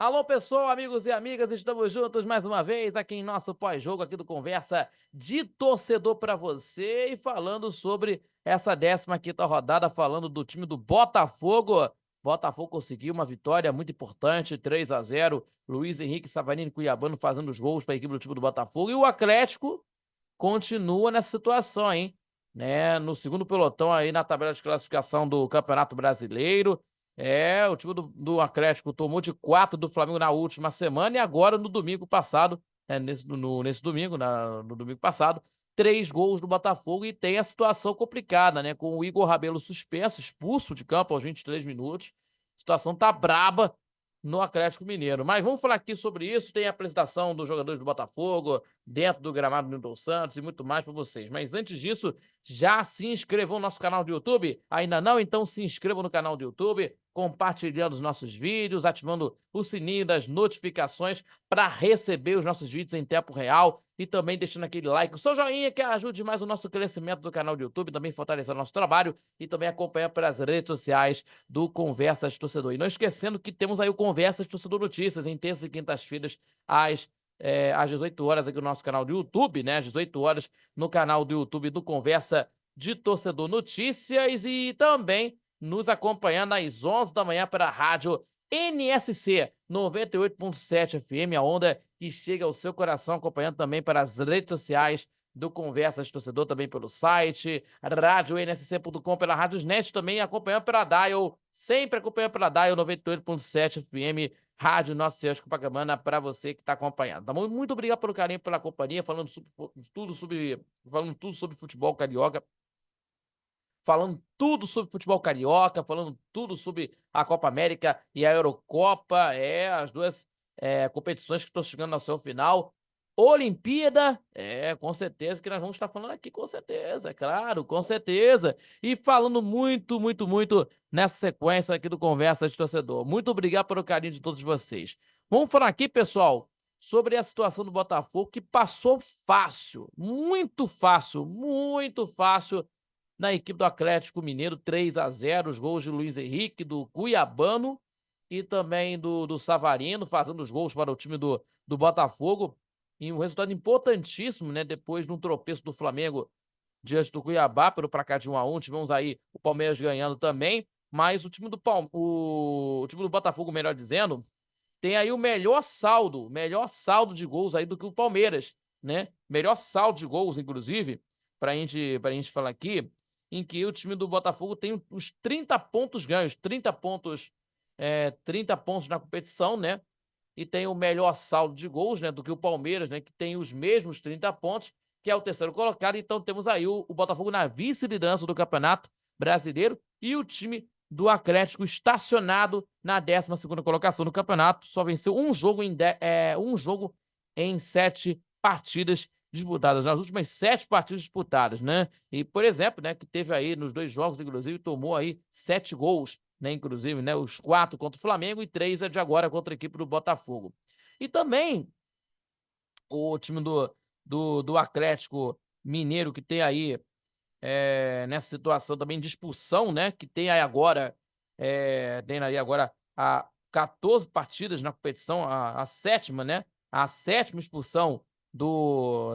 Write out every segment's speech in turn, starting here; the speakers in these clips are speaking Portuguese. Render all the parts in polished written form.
Alô, pessoal, amigos e amigas, estamos juntos mais uma vez aqui em nosso pós-jogo aqui do Conversa de Torcedor para você e falando sobre essa 15ª rodada, falando do time do Botafogo. Botafogo conseguiu uma vitória muito importante, 3-0. Luiz Henrique Savarino Cuiabano fazendo os gols para a equipe do time do Botafogo e o Atlético continua nessa situação, hein? Né? No segundo pelotão aí na tabela de classificação do Campeonato Brasileiro. O time do Atlético tomou de 4 do Flamengo na última semana e agora no domingo passado, nesse domingo, no domingo passado, 3 gols do Botafogo e tem a situação complicada, né? Com o Igor Rabelo suspenso, expulso de campo aos 23 minutos. A situação tá braba no Atlético Mineiro. Mas vamos falar aqui sobre isso. Tem a apresentação dos jogadores do Botafogo dentro do gramado do Newton Santos e muito mais para vocês. Mas antes disso, já se inscrevam no nosso canal do YouTube? Ainda não? Então se inscrevam no canal do YouTube, compartilhando os nossos vídeos, ativando o sininho das notificações para receber os nossos vídeos em tempo real e também deixando aquele like, o seu joinha que ajude mais o nosso crescimento do canal do YouTube, também fortalecendo o nosso trabalho e também acompanhar pelas redes sociais do Conversas Torcedor. E não esquecendo que temos aí o Conversas Torcedor Notícias em terças e quintas-feiras às 18 horas aqui no nosso canal do YouTube, né? Às 18 horas no canal do YouTube do Conversa de Torcedor Notícias e também nos acompanhando às 11 da manhã pela rádio NSC 98.7 FM, a onda que chega ao seu coração, acompanhando também pelas redes sociais do Conversas Torcedor, também pelo site, radionsc.com, pela Radiosnet, também acompanhando pela Dial, sempre acompanhando pela Dial 98.7 FM, Rádio Nossa Senhora de Copacabana, para você que está acompanhando. Tá bom? Muito obrigado pelo carinho, pela companhia, falando tudo sobre futebol carioca, falando tudo sobre futebol carioca, falando tudo sobre a Copa América e a Eurocopa, as duas competições que estão chegando ao seu final. Olimpíada, com certeza que nós vamos estar falando aqui, com certeza, é claro, com certeza. E falando muito, muito, muito nessa sequência aqui do Conversa de Torcedor. Muito obrigado pelo carinho de todos vocês. Vamos falar aqui, pessoal, sobre a situação do Botafogo, que passou fácil, muito fácil na equipe do Atlético Mineiro, 3-0, os gols de Luiz Henrique, do Cuiabano e também do Savarino, fazendo os gols para o time do Botafogo. E um resultado importantíssimo, né? Depois de um tropeço do Flamengo diante do Cuiabá, pelo placar de 1-1. Tivemos aí o Palmeiras ganhando também, mas o time do Botafogo, melhor dizendo, tem aí o melhor saldo de gols aí do que o Palmeiras, né? Melhor saldo de gols, inclusive, pra gente falar aqui, em que o time do Botafogo tem os 30 pontos ganhos, 30 pontos na competição, né? E tem o melhor saldo de gols, né, do que o Palmeiras, né, que tem os mesmos 30 pontos, que é o terceiro colocado. Então temos aí o Botafogo na vice-liderança do Campeonato Brasileiro e o time do Atlético estacionado na 12ª colocação do campeonato. Só venceu um jogo em 7 partidas disputadas, nas últimas 7 partidas disputadas, né? E, por exemplo, né, que teve aí nos 2 jogos, inclusive, tomou aí 7 gols, né? Inclusive, né, os 4 contra o Flamengo e 3 de agora contra a equipe do Botafogo. E também o time do Atlético Mineiro, que tem aí nessa situação também de expulsão, né? Que tem aí agora, tem aí agora a 14 partidas na competição, a sétima, né? A sétima expulsão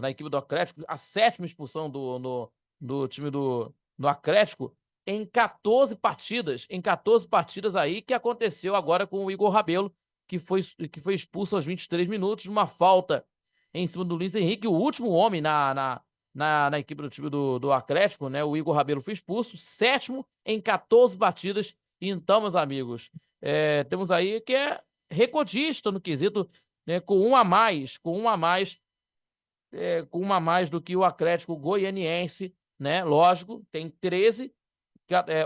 da equipe do Atlético, a sétima expulsão do time do Atlético em 14 partidas aí, que aconteceu agora com o Igor Rabelo, que foi expulso aos 23 minutos, de uma falta em cima do Luiz Henrique, o último homem na equipe do time do Atlético, né? O Igor Rabelo foi expulso, sétimo em 14 batidas. Então, meus amigos, temos aí que é recordista no quesito, né? Com um a mais do que o Atlético Goianiense, né? Lógico, tem 13,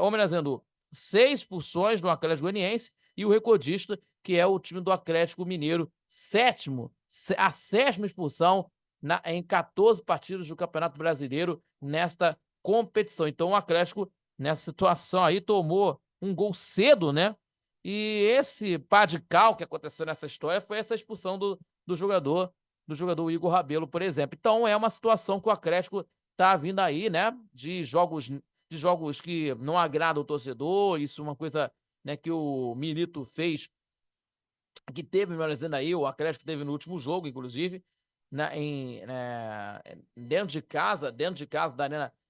homenageando 6 expulsões do Atlético Goianiense e o recordista, que é o time do Atlético Mineiro, a sétima expulsão em 14 partidas do Campeonato Brasileiro nesta competição. Então o Atlético, nessa situação aí, tomou um gol cedo, né? E esse pá de cal que aconteceu nessa história foi essa expulsão do jogador Igor Rabelo, por exemplo. Então é uma situação que o Atlético tá vindo aí, né? De jogos que não agradam o torcedor. Isso é uma coisa, né, que o Milito fez que teve, melhor dizendo aí, o Atlético teve no último jogo, inclusive, dentro de casa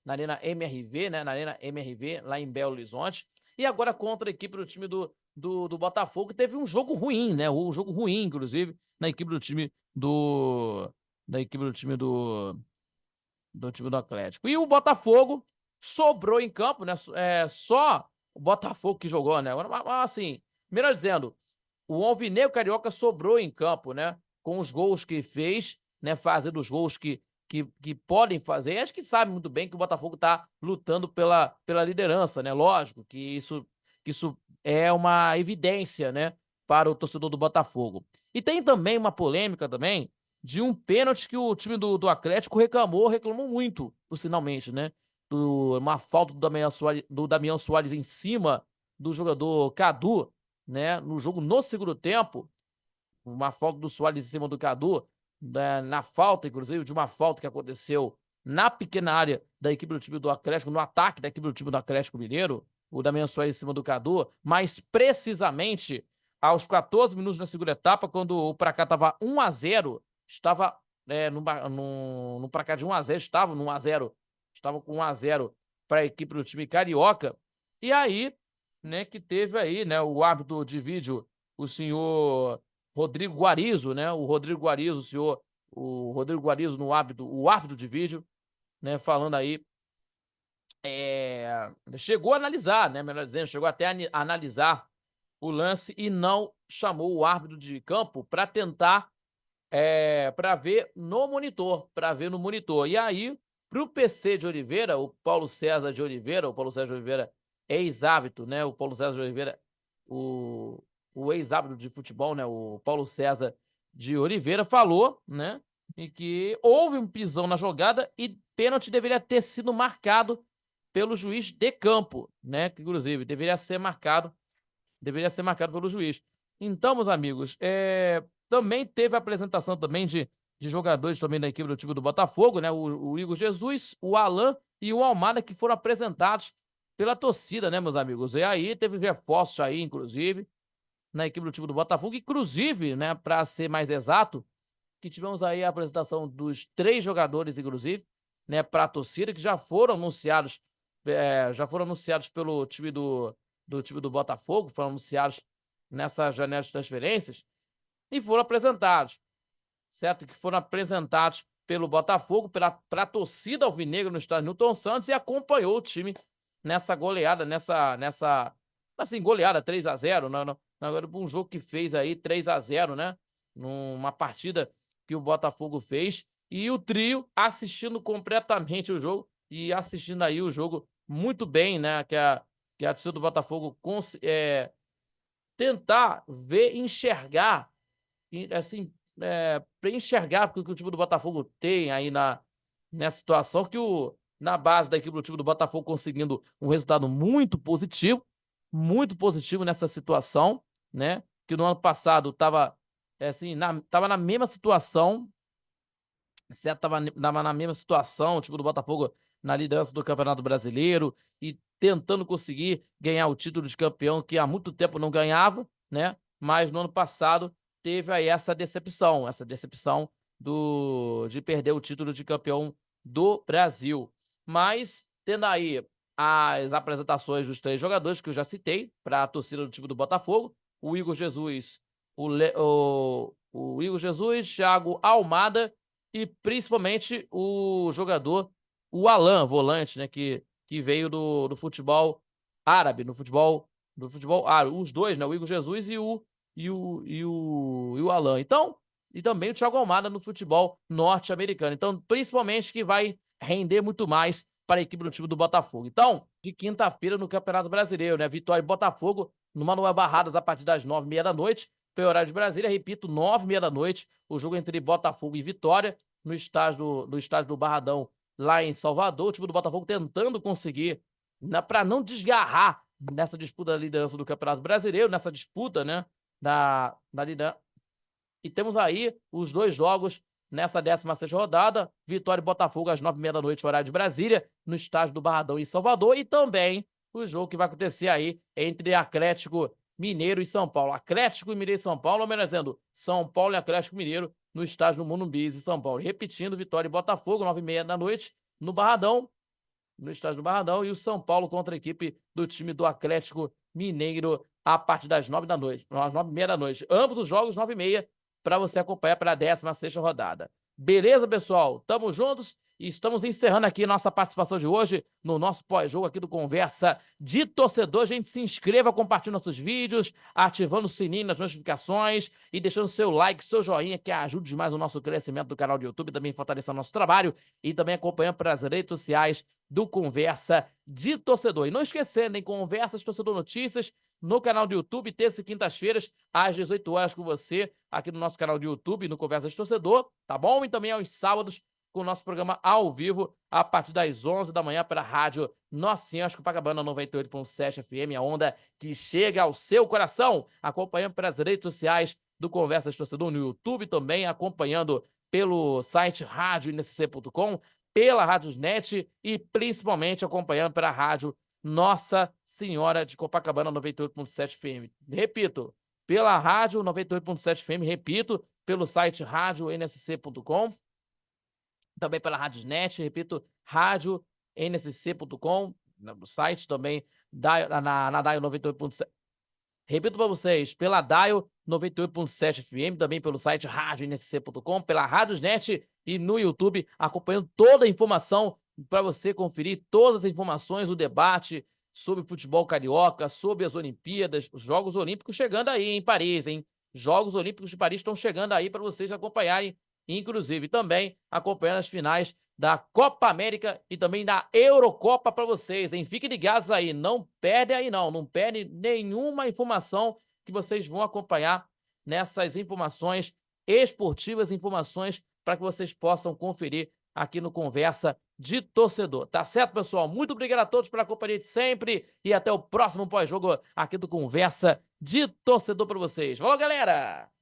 na Arena MRV, né, na Arena MRV, lá em Belo Horizonte, e agora contra a equipe do time do Botafogo, que teve um jogo ruim, né, um jogo ruim, inclusive, na equipe do time da equipe do time do time do Atlético. E o Botafogo sobrou em campo, né, só o Botafogo que jogou, né, assim, melhor dizendo, o Alvinegro Carioca sobrou em campo, né? Com os gols que fez, né? Fazendo os gols que podem fazer. E acho que sabe muito bem que o Botafogo está lutando pela liderança, né? Lógico que isso é uma evidência, né? Para o torcedor do Botafogo. E tem também uma polêmica também de um pênalti que o time do Atlético reclamou muito, finalmente, né? Uma falta do Damião Soares em cima do jogador Cadu, né, no jogo no segundo tempo, uma falta do Soares em cima do Cadu, né, na falta, inclusive, de uma falta que aconteceu na pequena área da equipe do time do Atlético, no ataque da equipe do time do Atlético Mineiro, o Damião Soares em cima do Cadu, mas precisamente aos 14 minutos da segunda etapa, quando o placar estava 1-0, estava no placar de 1-0, estava no 1-0, estava com 1-0 para a equipe do time carioca, e aí, né, que teve aí, né, o árbitro de vídeo, o senhor Rodrigo Guarizo, né, o Rodrigo Guarizo, o Rodrigo Guarizo no árbitro, o árbitro de vídeo, né, falando aí, chegou a analisar, né, melhor dizendo, chegou até a analisar o lance e não chamou o árbitro de campo para tentar, para ver no monitor, E aí, para o PC de Oliveira, o Paulo César de Oliveira, ex-árbitro, né? O Paulo César de Oliveira, o ex-árbitro de futebol, né? O Paulo César de Oliveira falou, né? E que houve um pisão na jogada e pênalti deveria ter sido marcado pelo juiz de campo, né? Que, inclusive, deveria ser marcado pelo juiz. Então, meus amigos, também teve a apresentação também de jogadores também da equipe do time do Botafogo, né? O Igor Jesus, o Alan e o Almada, que foram apresentados pela torcida, né, meus amigos? E aí teve reforços aí, inclusive, na equipe do time do Botafogo, inclusive, né, para ser mais exato, que tivemos aí a apresentação dos 3 jogadores, inclusive, né, para a torcida, que já foram anunciados pelo time do time do Botafogo, foram anunciados nessa janela de transferências e foram apresentados, certo? Que foram apresentados pelo Botafogo, para a torcida alvinegra no estádio Newton Santos e acompanhou o time nessa goleada, assim, goleada 3-0, agora um jogo que fez aí 3-0, né? Numa partida que o Botafogo fez, e o trio assistindo completamente o jogo e assistindo aí o jogo muito bem, né? Que a torcida do Botafogo tentar ver, enxergar, assim, para enxergar porque o que o time do Botafogo tem aí nessa situação, que na base da equipe do time do Botafogo conseguindo um resultado muito positivo nessa situação, né? Que no ano passado estava tava na mesma situação, certo? Tava na mesma situação, o time do Botafogo na liderança do Campeonato Brasileiro e tentando conseguir ganhar o título de campeão que há muito tempo não ganhava, né? Mas no ano passado teve aí essa decepção de perder o título de campeão do Brasil. Mas tendo aí as apresentações dos 3 jogadores que eu já citei para a torcida do time do Botafogo, o Igor Jesus, o Igor Jesus, Thiago Almada e principalmente o jogador, o Alan, volante, né, que veio do futebol árabe, do futebol árabe, os dois, né, o Igor Jesus e o Alan. Então, e também o Thiago Almada no futebol norte-americano. Então, principalmente que vai render muito mais para a equipe do time do Botafogo. Então, de quinta-feira no Campeonato Brasileiro, né, Vitória e Botafogo no Manuel Barradas a partir das 9h30 da noite, pelo horário de Brasília, repito, 9h30 da noite, o jogo entre Botafogo e Vitória, no estádio do Barradão, lá em Salvador, o time do Botafogo tentando conseguir, né, para não desgarrar nessa disputa da liderança do Campeonato Brasileiro, nessa disputa, né, da liderança. E temos aí os 2 jogos nessa 16ª rodada, Vitória e Botafogo às 9h30 da noite, horário de Brasília, no estádio do Barradão em Salvador, e também o jogo que vai acontecer aí entre Atlético Mineiro e São Paulo. Atlético e Mineiro e São Paulo, homenageando São Paulo e Atlético Mineiro no estádio do Morumbi em São Paulo. Repetindo, Vitória e Botafogo, 9h30 da noite, no Barradão, no estádio do Barradão, e o São Paulo contra a equipe do time do Atlético Mineiro a partir das 9 da noite, às 9h30 da noite. Ambos os jogos, 9h30, para você acompanhar para a 16ª rodada. Beleza, pessoal? Tamo juntos e estamos encerrando aqui nossa participação de hoje no nosso pós-jogo aqui do Conversa de Torcedor. Gente, se inscreva, compartilhe nossos vídeos, ativando o sininho nas notificações e deixando seu like, seu joinha, que ajude demais o nosso crescimento do canal do YouTube, também fortalecendo nosso trabalho e também acompanhando pelas redes sociais do Conversa de Torcedor. E não esquecendo, hein, Conversas Torcedor Notícias no canal do YouTube, terça e quintas-feiras, às 18 horas com você, aqui no nosso canal do YouTube, no Conversa de Torcedor, tá bom? E também aos sábados, com o nosso programa ao vivo, a partir das 11 da manhã, pela rádio Nossa Senhora Copacabana 98.7 FM, a onda que chega ao seu coração, acompanhando pelas redes sociais do Conversa de Torcedor, no YouTube também, acompanhando pelo site radioinsc.com, pela Radiosnet e principalmente acompanhando pela rádio Nossa Senhora de Copacabana 98.7 FM. Repito, pela rádio 98.7 FM, repito, pelo site radioinsc.com, também pela Radiosnet, repito, radioinsc.com, no site também, na Dial 98.7. Repito para vocês, pela Dial 98.7 FM, também pelo site radioinsc.com, pela Radiosnet e no YouTube, acompanhando toda a informação para você conferir todas as informações, o debate sobre futebol carioca, sobre as Olimpíadas, os Jogos Olímpicos chegando aí em Paris, hein? Jogos Olímpicos de Paris estão chegando aí para vocês acompanharem, inclusive também acompanhando as finais da Copa América e também da Eurocopa para vocês, hein? Fiquem ligados aí, não perde aí não perde nenhuma informação que vocês vão acompanhar nessas informações esportivas, informações para que vocês possam conferir aqui no Conversa de Torcedor. Tá certo, pessoal? Muito obrigado a todos pela companhia de sempre e até o próximo pós-jogo aqui do Conversa de Torcedor para vocês. Valeu, galera!